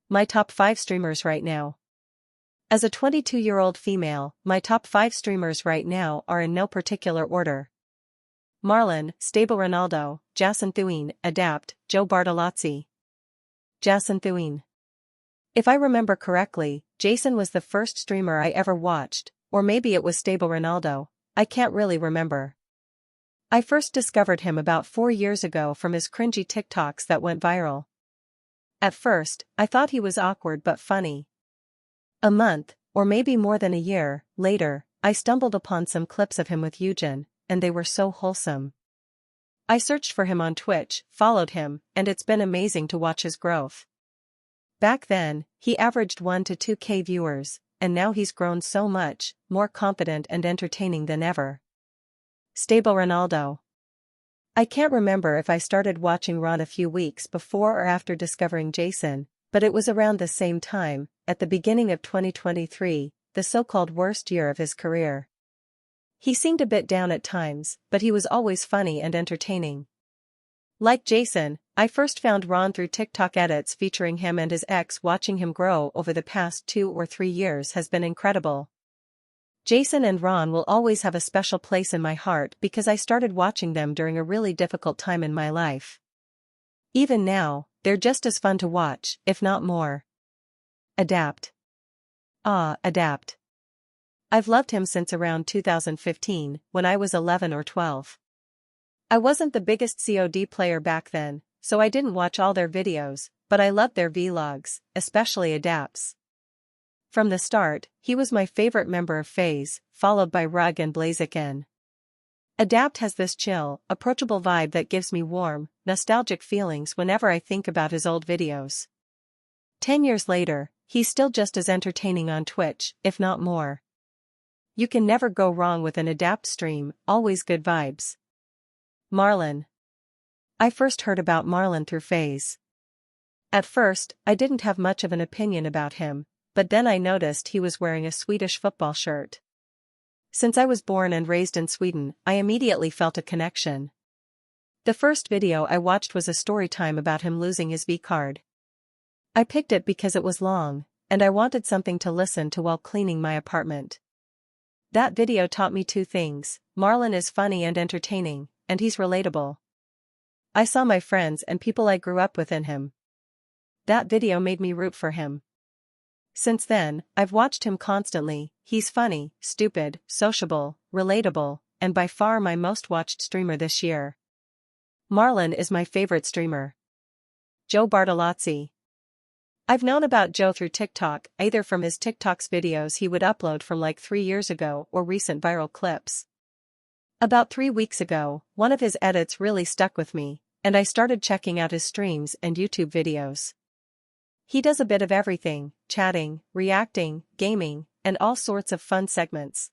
My top 5 streamers right now. As a 22-year-old female, my top 5 streamers right now are in no particular order. Marlon, Stable Ronaldo, Jason Thuin, Adapt, Joe Bartolozzi. Jason Thuin. If I remember correctly, Jason was the first streamer I ever watched, or maybe it was Stable Ronaldo, I can't really remember. I first discovered him about 4 years ago from his cringy TikToks that went viral. At first, I thought he was awkward but funny. A month, or maybe more than a year, later, I stumbled upon some clips of him with Eugen, and they were so wholesome. I searched for him on Twitch, followed him, and it's been amazing to watch his growth. Back then, he averaged 1 to 2K viewers, and now he's grown so much, more confident and entertaining than ever. Stable Ronaldo. I can't remember if I started watching Ron a few weeks before or after discovering Jason, but it was around the same time, at the beginning of 2023, the so-called worst year of his career. He seemed a bit down at times, but he was always funny and entertaining. Like Jason, I first found Ron through TikTok edits featuring him and his ex. Watching him grow over the past 2 or 3 years has been incredible. Jason and Ron will always have a special place in my heart because I started watching them during a really difficult time in my life. Even now, they're just as fun to watch, if not more. Adapt. Adapt. I've loved him since around 2015, when I was 11 or 12. I wasn't the biggest COD player back then, so I didn't watch all their videos, but I loved their vlogs, especially Adapt's. From the start, he was my favorite member of FaZe, followed by Rug and Blaziken. Adapt has this chill, approachable vibe that gives me warm, nostalgic feelings whenever I think about his old videos. 10 years later, he's still just as entertaining on Twitch, if not more. You can never go wrong with an Adapt stream, always good vibes. Marlon. I first heard about Marlon through FaZe. At first, I didn't have much of an opinion about him, but then I noticed he was wearing a Swedish football shirt. Since I was born and raised in Sweden, I immediately felt a connection. The first video I watched was a story time about him losing his V-card. I picked it because it was long, and I wanted something to listen to while cleaning my apartment. That video taught me 2 things: Marlon is funny and entertaining, and he's relatable. I saw my friends and people I grew up with in him. That video made me root for him. Since then, I've watched him constantly. He's funny, stupid, sociable, relatable, and by far my most watched streamer this year. Marlon is my favorite streamer. Joe Bartolozzi. I've known about Joe through TikTok, either from his TikToks videos he would upload from like 3 years ago or recent viral clips. About 3 weeks ago, one of his edits really stuck with me, and I started checking out his streams and YouTube videos. He does a bit of everything: chatting, reacting, gaming, and all sorts of fun segments.